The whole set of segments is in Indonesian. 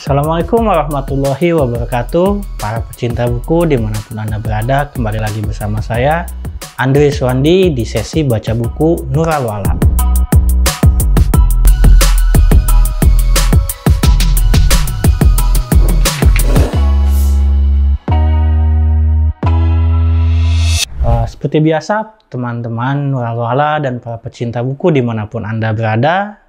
Assalamualaikum warahmatullahi wabarakatuh. Para pecinta buku dimanapun Anda berada, kembali lagi bersama saya Andre Suwandi di sesi baca buku Nurul Wala. Seperti biasa, teman-teman Nurul Wala dan para pecinta buku dimanapun Anda berada,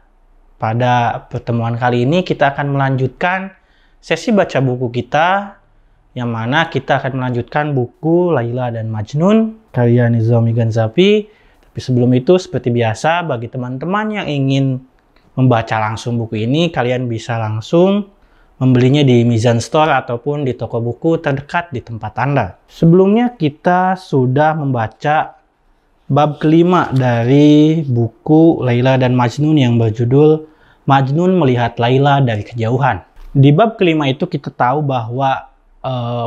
pada pertemuan kali ini kita akan melanjutkan sesi baca buku kita, yang mana kita akan melanjutkan buku Laila dan Majnun karya Nizami Ganzapi. Tapi sebelum itu, seperti biasa, bagi teman-teman yang ingin membaca langsung buku ini, kalian bisa langsung membelinya di Mizan Store ataupun di toko buku terdekat di tempat Anda. Sebelumnya kita sudah membaca bab kelima dari buku Laila dan Majnun yang berjudul Majnun Melihat Laila dari Kejauhan. Di bab kelima itu kita tahu bahwa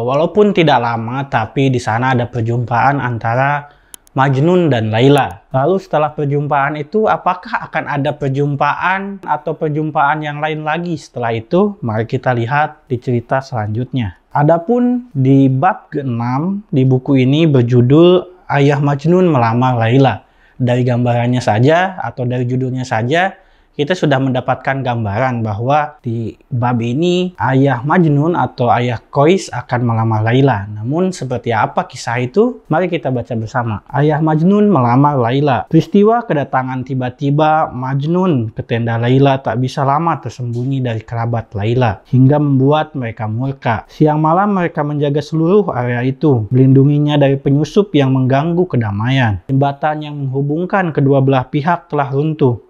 walaupun tidak lama, tapi di sana ada perjumpaan antara Majnun dan Laila. Lalu setelah perjumpaan itu, apakah akan ada perjumpaan atau perjumpaan yang lain lagi setelah itu? Mari kita lihat di cerita selanjutnya. Adapun di bab ke-6 di buku ini berjudul Ayah Majnun Melamar Laila. Dari gambarannya saja atau dari judulnya saja, kita sudah mendapatkan gambaran bahwa di bab ini ayah Majnun atau ayah Qais akan melamar Laila. Namun seperti apa kisah itu? Mari kita baca bersama. Ayah Majnun melamar Laila. Peristiwa kedatangan tiba-tiba Majnun ke tenda Laila tak bisa lama tersembunyi dari kerabat Laila, hingga membuat mereka murka. Siang malam mereka menjaga seluruh area itu, melindunginya dari penyusup yang mengganggu kedamaian. Jembatan yang menghubungkan kedua belah pihak telah runtuh.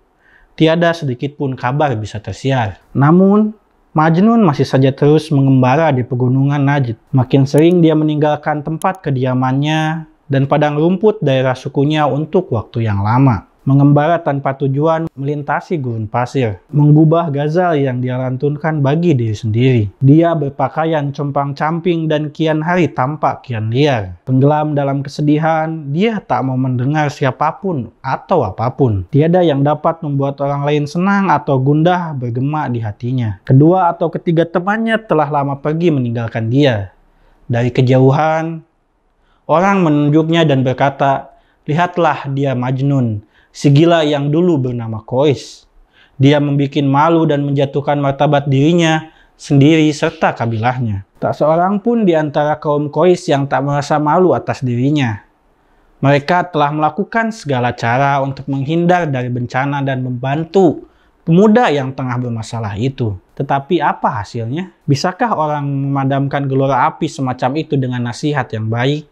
Tiada sedikit pun kabar bisa tersiar. Namun, Majnun masih saja terus mengembara di pegunungan Najd. Makin sering dia meninggalkan tempat kediamannya dan padang rumput daerah sukunya untuk waktu yang lama. Mengembara tanpa tujuan, melintasi gurun pasir, menggubah ghazal yang dia lantunkan bagi diri sendiri. Dia berpakaian compang-camping dan kian hari tampak kian liar. Tenggelam dalam kesedihan, dia tak mau mendengar siapapun atau apapun. Tiada yang dapat membuat orang lain senang atau gundah bergema di hatinya. Kedua atau ketiga temannya telah lama pergi meninggalkan dia. Dari kejauhan, orang menunjuknya dan berkata, "Lihatlah dia Majnun, si gila yang dulu bernama Qais. Dia membuat malu dan menjatuhkan martabat dirinya sendiri serta kabilahnya. Tak seorang pun di antara kaum Qais yang tak merasa malu atas dirinya. Mereka telah melakukan segala cara untuk menghindar dari bencana dan membantu pemuda yang tengah bermasalah itu. Tetapi apa hasilnya? Bisakah orang memadamkan gelora api semacam itu dengan nasihat yang baik?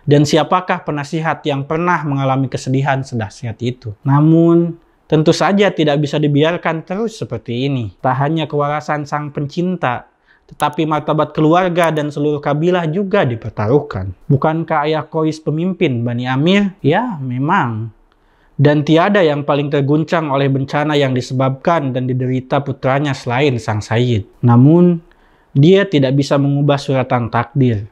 Dan siapakah penasihat yang pernah mengalami kesedihan sedahsyat itu? Namun, tentu saja tidak bisa dibiarkan terus seperti ini. Tak hanya kewarasan sang pencinta, tetapi martabat keluarga dan seluruh kabilah juga dipertaruhkan. Bukankah ayah Qais pemimpin Bani Amir? Ya, memang. Dan tiada yang paling terguncang oleh bencana yang disebabkan dan diderita putranya selain sang Sayyid. Namun, dia tidak bisa mengubah suratan takdir.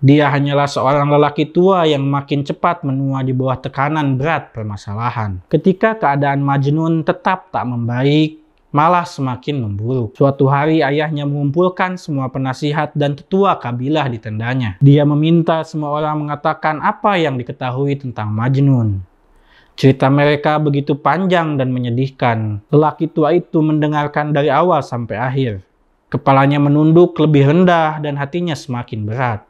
Dia hanyalah seorang lelaki tua yang makin cepat menua di bawah tekanan berat permasalahan. Ketika keadaan Majnun tetap tak membaik, malah semakin memburuk. Suatu hari ayahnya mengumpulkan semua penasihat dan tetua kabilah di tendanya. Dia meminta semua orang mengatakan apa yang diketahui tentang Majnun. Cerita mereka begitu panjang dan menyedihkan. Lelaki tua itu mendengarkan dari awal sampai akhir. Kepalanya menunduk lebih rendah dan hatinya semakin berat.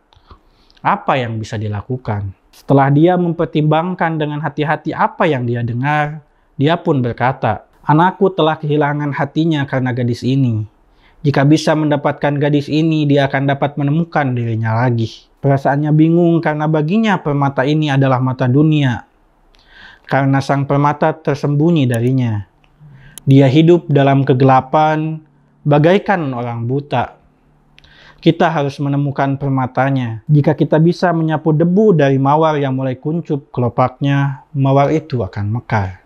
Apa yang bisa dilakukan? Setelah dia mempertimbangkan dengan hati-hati apa yang dia dengar, dia pun berkata, "Anakku telah kehilangan hatinya karena gadis ini. Jika bisa mendapatkan gadis ini, dia akan dapat menemukan dirinya lagi." Perasaannya bingung karena baginya permata ini adalah mata dunia. Karena sang permata tersembunyi darinya. Dia hidup dalam kegelapan, bagaikan orang buta. Kita harus menemukan permatanya. Jika kita bisa menyapu debu dari mawar yang mulai kuncup kelopaknya, mawar itu akan mekar.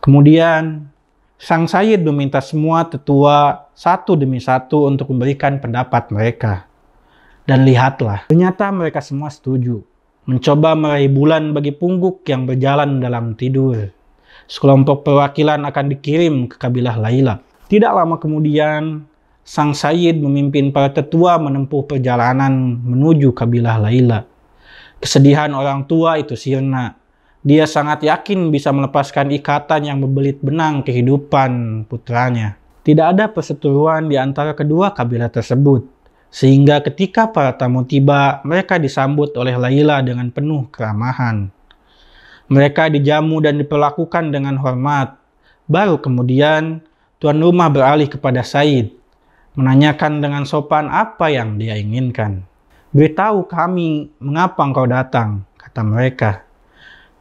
Kemudian, sang Sayyid meminta semua tetua satu demi satu untuk memberikan pendapat mereka. Dan lihatlah, ternyata mereka semua setuju. Mencoba meraih bulan bagi pungguk yang berjalan dalam tidur. Sekelompok perwakilan akan dikirim ke kabilah Laila. Tidak lama kemudian, sang Sayyid memimpin para tetua menempuh perjalanan menuju kabilah Laila. Kesedihan orang tua itu sirna. Dia sangat yakin bisa melepaskan ikatan yang membelit benang kehidupan putranya. Tidak ada perseteruan di antara kedua kabilah tersebut. Sehingga ketika para tamu tiba, mereka disambut oleh Laila dengan penuh keramahan. Mereka dijamu dan diperlakukan dengan hormat. Baru kemudian, tuan rumah beralih kepada Sayyid, menanyakan dengan sopan apa yang dia inginkan. "Beritahu kami mengapa engkau datang," kata mereka.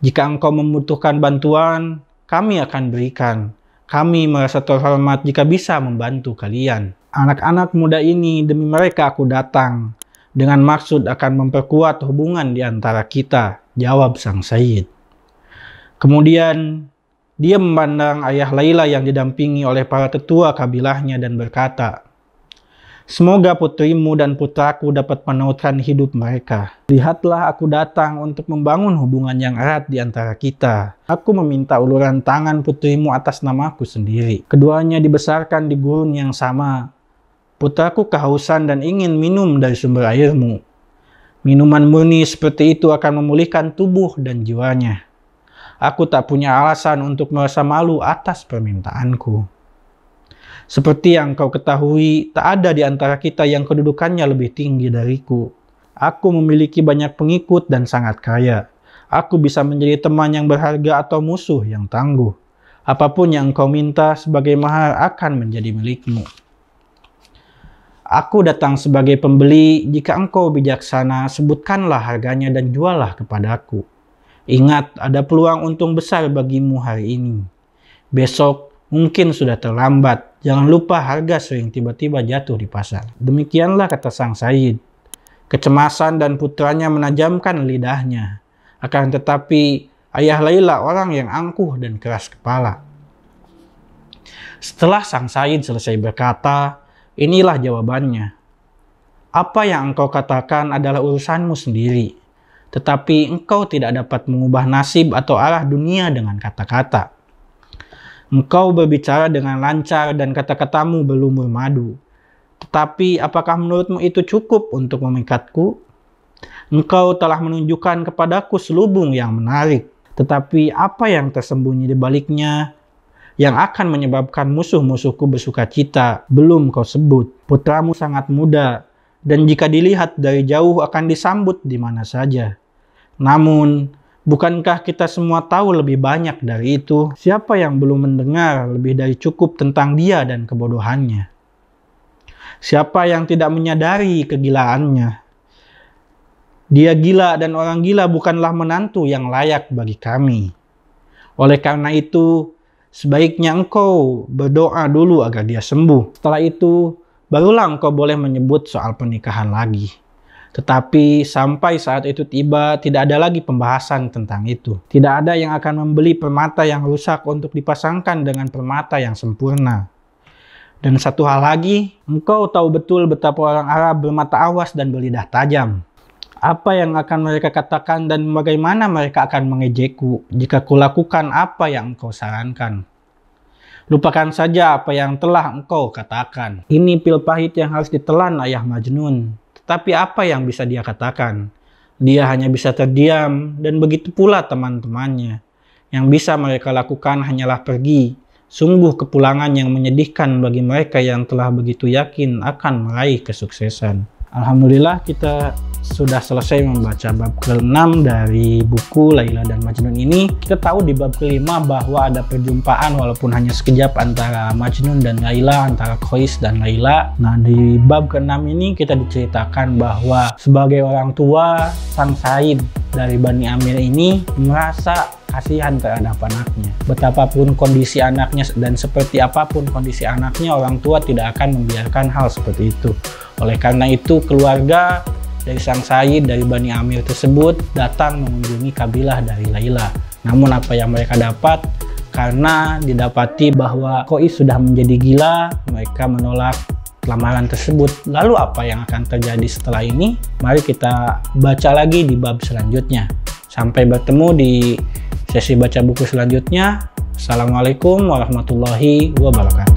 "Jika engkau membutuhkan bantuan, kami akan berikan. Kami merasa terhormat jika bisa membantu kalian. Anak-anak muda ini demi mereka aku datang, dengan maksud akan memperkuat hubungan di antara kita," jawab sang Sayyid. Kemudian dia memandang ayah Laila yang didampingi oleh para tetua kabilahnya dan berkata, "Semoga putrimu dan putraku dapat menautkan hidup mereka. Lihatlah aku datang untuk membangun hubungan yang erat di antara kita. Aku meminta uluran tangan putrimu atas namaku sendiri. Keduanya dibesarkan di gurun yang sama. Putraku kehausan dan ingin minum dari sumber airmu. Minuman murni seperti itu akan memulihkan tubuh dan jiwanya. Aku tak punya alasan untuk merasa malu atas permintaanku. Seperti yang kau ketahui, tak ada di antara kita yang kedudukannya lebih tinggi dariku. Aku memiliki banyak pengikut dan sangat kaya. Aku bisa menjadi teman yang berharga atau musuh yang tangguh. Apapun yang kau minta sebagai mahar akan menjadi milikmu. Aku datang sebagai pembeli. Jika engkau bijaksana, sebutkanlah harganya dan juallah kepadaku. Ingat, ada peluang untung besar bagimu hari ini. Besok mungkin sudah terlambat. Jangan lupa harga sering tiba-tiba jatuh di pasar." Demikianlah kata sang Sayyid. Kecemasan dan putranya menajamkan lidahnya. Akan tetapi ayah Laila orang yang angkuh dan keras kepala. Setelah sang Sayyid selesai berkata, inilah jawabannya. "Apa yang engkau katakan adalah urusanmu sendiri. Tetapi engkau tidak dapat mengubah nasib atau arah dunia dengan kata-kata. Engkau berbicara dengan lancar dan kata-katamu berlumur madu. Tetapi apakah menurutmu itu cukup untuk memikatku? Engkau telah menunjukkan kepadaku selubung yang menarik. Tetapi apa yang tersembunyi di baliknya yang akan menyebabkan musuh-musuhku bersuka cita belum kau sebut. Putramu sangat muda dan jika dilihat dari jauh akan disambut di mana saja. Namun, bukankah kita semua tahu lebih banyak dari itu? Siapa yang belum mendengar lebih dari cukup tentang dia dan kebodohannya? Siapa yang tidak menyadari kegilaannya? Dia gila dan orang gila bukanlah menantu yang layak bagi kami. Oleh karena itu, sebaiknya engkau berdoa dulu agar dia sembuh. Setelah itu, barulah engkau boleh menyebut soal pernikahan lagi. Tetapi sampai saat itu tiba, tidak ada lagi pembahasan tentang itu. Tidak ada yang akan membeli permata yang rusak untuk dipasangkan dengan permata yang sempurna. Dan satu hal lagi, engkau tahu betul betapa orang Arab bermata awas dan berlidah tajam. Apa yang akan mereka katakan dan bagaimana mereka akan mengejekku jika kulakukan apa yang engkau sarankan. Lupakan saja apa yang telah engkau katakan. Ini pil pahit yang harus ditelan ayah Majnun. Tapi apa yang bisa dia katakan? Dia hanya bisa terdiam dan begitu pula teman-temannya. Yang bisa mereka lakukan hanyalah pergi. Sungguh kepulangan yang menyedihkan bagi mereka yang telah begitu yakin akan meraih kesuksesan. Alhamdulillah kita sudah selesai membaca bab ke-6 dari buku Laila dan Majnun ini. Kita tahu di bab ke-5 bahwa ada perjumpaan walaupun hanya sekejap antara Majnun dan Laila, antara Qais dan Laila. Nah, di bab ke-6 ini kita diceritakan bahwa sebagai orang tua, sang Said dari Bani Amir ini merasa kasihan terhadap anaknya. Betapapun kondisi anaknya dan seperti apapun kondisi anaknya, orang tua tidak akan membiarkan hal seperti itu. Oleh karena itu, keluarga dari sang Said dari Bani Amir tersebut datang mengunjungi kabilah dari Laila. Namun apa yang mereka dapat, karena didapati bahwa Qais sudah menjadi gila, mereka menolak lamaran tersebut. Lalu apa yang akan terjadi setelah ini? Mari kita baca lagi di bab selanjutnya. Sampai bertemu di sesi baca buku selanjutnya. Assalamualaikum warahmatullahi wabarakatuh.